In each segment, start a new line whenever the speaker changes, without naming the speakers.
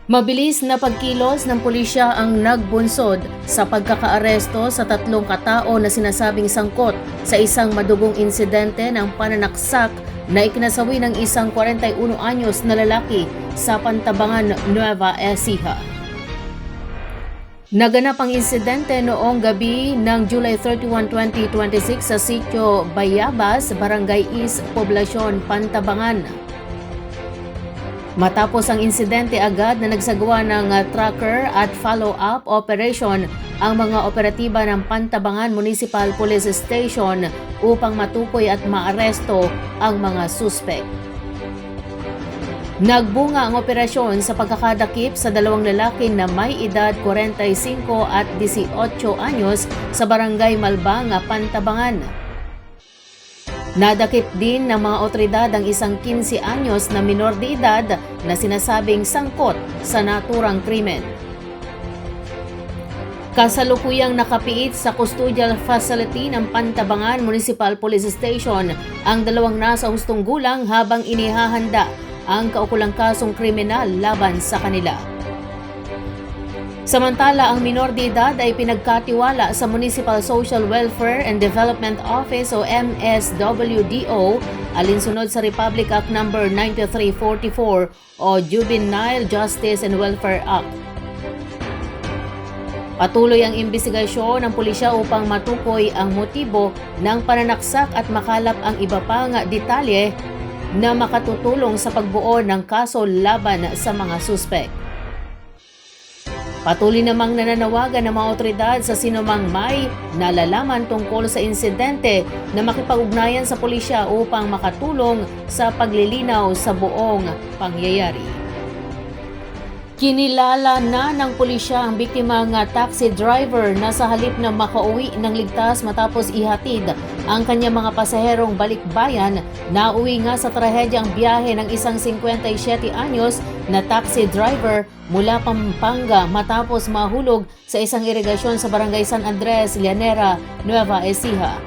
Mabilis na pagkilos ng pulisya ang nagbunsod sa pagkakaaresto sa 3 katao na sinasabing sangkot sa isang madugong insidente ng pananaksak na ikinasawi ng isang 41 anyos na lalaki sa Pantabangan, Nueva Ecija. Naganap ang insidente noong gabi ng July 31, 2026 sa Sitio Bayabas, Barangay East, Poblacion, Pantabangan. Matapos ang insidente, agad na nagsagawa ng tracker at follow-up operation ang mga operatiba ng Pantabangan Municipal Police Station upang matukoy at maaresto ang mga suspek. Nagbunga ang operasyon sa pagkakadakip sa dalawang lalaki na may edad 45 at 18 anyos sa Barangay Malbang, Pantabangan. Nadakip din ng mga otoridad ang isang 15 anyos na minor de edad na sinasabing sangkot sa naturang krimen. Kasalukuyang nakapiit sa custodial facility ng Pantabangan Municipal Police Station ang dalawang nasa hustong gulang habang inihahanda ang kaukulang kasong kriminal laban sa kanila. Samantala, ang minor de edad ay pinagkatiwala sa Municipal Social Welfare and Development Office o MSWDO alinsunod sa Republic Act No. 9344 o Juvenile Justice and Welfare Act. Patuloy ang imbestigasyon ng pulisya upang matukoy ang motibo ng pananaksak at makalap ang iba pang detalye na makatutulong sa pagbuo ng kaso laban sa mga suspek. Patuloy namang nananawagan ng mga otoridad sa sinumang may nalalaman tungkol sa insidente na makipag-ugnayan sa pulisya upang makatulong sa paglilinaw sa buong pangyayari. Kinilala na ng pulisya ang biktimang taxi driver na sa halip na makauwi ng ligtas matapos ihatid ang kanyang mga pasaherong balikbayan, nauwi nga sa trahedyang biyahe ng isang 57 anyos na taxi driver mula Pampanga matapos mahulog sa isang irigasyon sa Barangay San Andres, Llanera, Nueva Ecija.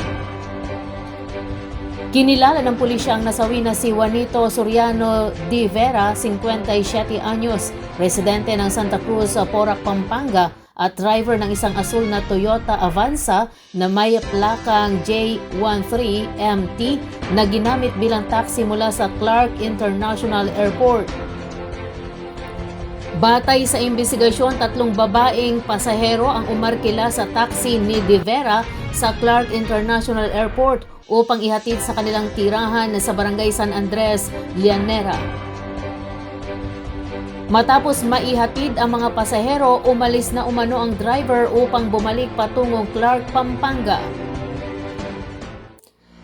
Kinilala ng pulisya ang nasawi na si Juanito Soriano de Vera, 57 anyos, residente ng Santa Cruz, Porac, Pampanga at driver ng isang asul na Toyota Avanza na may plakang J13MT na ginamit bilang taxi mula sa Clark International Airport. Batay sa imbestigasyon, 3 babaeng pasahero ang umarkila sa taxi ni De Vera sa Clark International Airport upang ihatid sa kanilang tirahan sa Barangay San Andres, Llanera. Matapos maihatid ang mga pasahero, umalis na umano ang driver upang bumalik patungong Clark, Pampanga.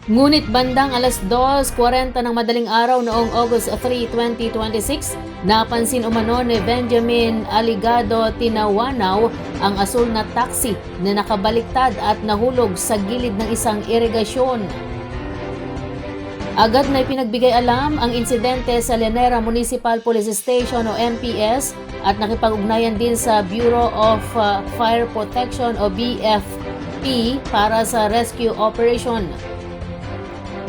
Ngunit bandang alas 2:40 ng madaling araw noong August 3, 2026, napansin umano ni Benjamin Aligado Tinawanaw ang asul na taxi na nakabaliktad at nahulog sa gilid ng isang irigasyon. Agad na ipinagbigay alam ang insidente sa Llanera Municipal Police Station o MPS at nakipag-ugnayan din sa Bureau of Fire Protection o BFP para sa rescue operation.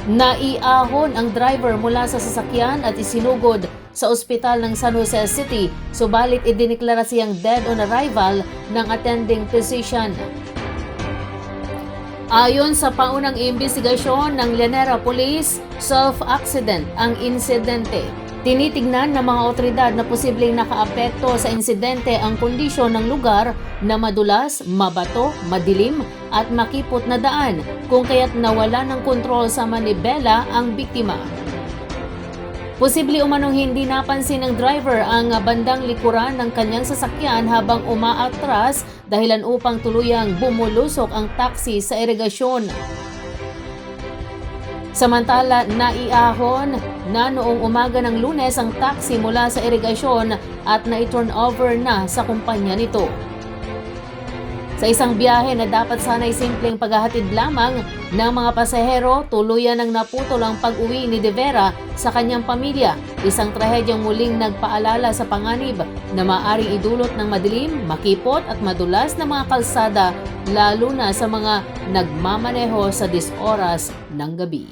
Naiahon ang driver mula sa sasakyan at isinugod sa ospital ng San Jose City, subalit idineklara siyang dead on arrival ng attending physician. Ayon sa paunang imbestigasyon ng Llanera Police, self-accident ang insidente. Tinitignan ng mga otoridad na posibleng nakaapekto sa insidente ang kondisyon ng lugar na madulas, mabato, madilim at makipot na daan, kung kaya't nawala ng kontrol sa manibela ang biktima. Posible umanong hindi napansin ng driver ang bandang likuran ng kanyang sasakyan habang umaatras dahilan upang tuluyang bumulusok ang taxi sa irigasyon. Samantala, naiahon na noong umaga ng Lunes ang taxi mula sa irigasyon at na-turn over na sa kumpanya nito. Sa isang biyahe na dapat sana'y simpleng paghahatid lamang ng mga pasahero, tuluyan ng naputol ang pag-uwi ni De Vera sa kanyang pamilya. Isang trahedyang muling nagpaalala sa panganib na maaaring idulot ng madilim, makipot at madulas na mga kalsada, lalo na sa mga nagmamaneho sa 10 oras ng gabi.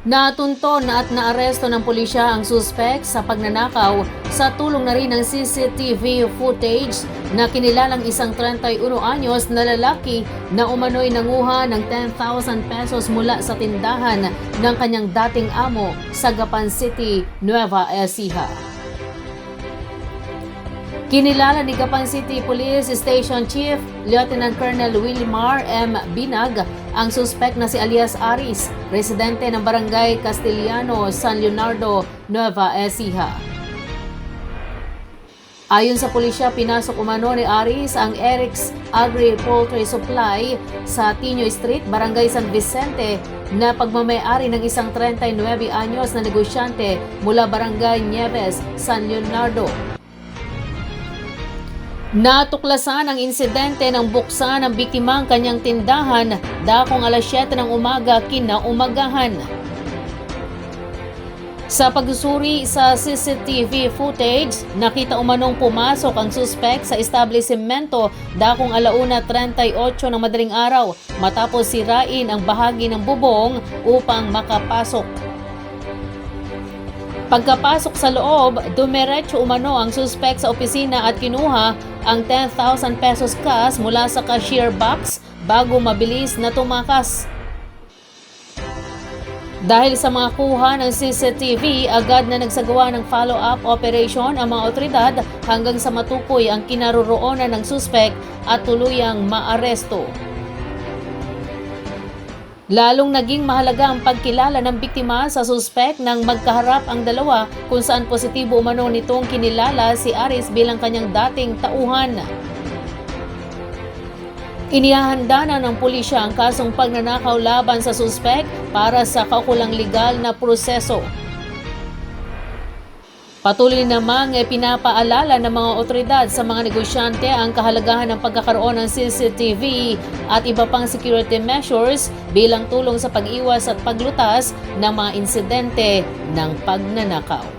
Natunton at naaresto ng pulisya ang suspect sa pagnanakaw sa tulong na rin ng CCTV footage na kinilalang isang 31 anyos na lalaki na umano'y nanguha ng 10,000 pesos mula sa tindahan ng kanyang dating amo sa Gapan City, Nueva Ecija. Kinilala ni Gapan City Police Station Chief Lieutenant Colonel Wilmar M. Binag ang suspect na si alias Aris, residente ng Barangay Castellano, San Leonardo, Nueva Ecija. Ayon sa pulisya, pinasok umano ni Aris ang Eric's Agri Poultry Supply sa Tino Street, Barangay San Vicente na pagmamay-ari ng isang 39 anyos na negosyante mula Barangay Nieves, San Leonardo. Natuklasan ang insidente ng buksan ng biktima ang kanyang tindahan dakong alas 7 ng umaga kinaumagahan. Sa pagsusuri sa CCTV footage, nakita umanong pumasok ang suspect sa establishmento dakong 1:38 ng madaling araw matapos sirain ang bahagi ng bubong upang makapasok. Pagkapasok sa loob, dumiretso umano ang suspect sa opisina at kinuha ang 10,000 pesos cash mula sa cashier box bago mabilis na tumakas. Dahil sa mga kuha ng CCTV, agad na nagsagawa ng follow-up operation ang mga otoridad hanggang sa matukoy ang kinaroroonan ng suspect at tuluyang maaresto. Lalong naging mahalaga ang pagkilala ng biktima sa suspect nang magkaharap ang dalawa kung saan positibo umano nitong kinilala si Aris bilang kanyang dating tauhan. Inihahanda na ng pulisya ang kasong pagnanakaw laban sa suspect para sa kaukulang legal na proseso. Patuloy namang pinapaalala ng mga otoridad sa mga negosyante ang kahalagahan ng pagkakaroon ng CCTV at iba pang security measures bilang tulong sa pag-iwas at paglutas ng mga insidente ng pagnanakaw.